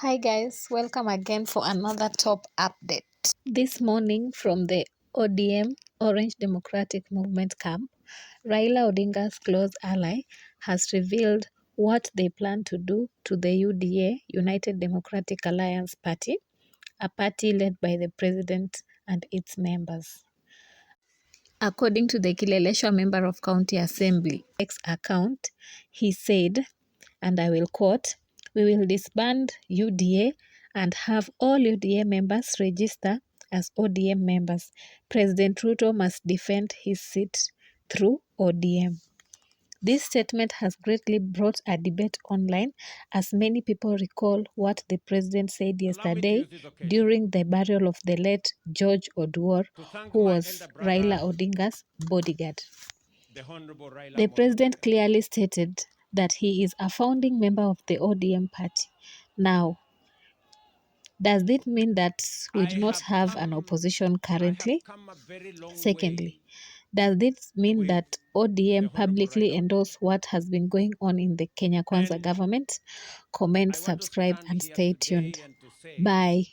Hi guys, welcome again for another top update. This morning from the ODM Orange Democratic Movement camp, Raila Odinga's close ally has revealed what they plan to do to the UDA United Democratic Alliance Party, a party led by the president and its members. According to the Kileleshwa member of County Assembly X account, he said, and I will quote, "We will disband UDA and have all UDA members register as ODM members. President Ruto must defend his seat through ODM." This statement has greatly brought a debate online as many people recall what the president said yesterday during the burial of the late George Oduor, who was Raila Odinga's bodyguard. The president clearly stated that he is a founding member of the ODM party. Now, does this mean that we do not have an opposition currently? Secondly, does this mean that ODM publicly endorse what has been going on in the Kenya Kwanza government? Comment, subscribe, and stay tuned. Bye.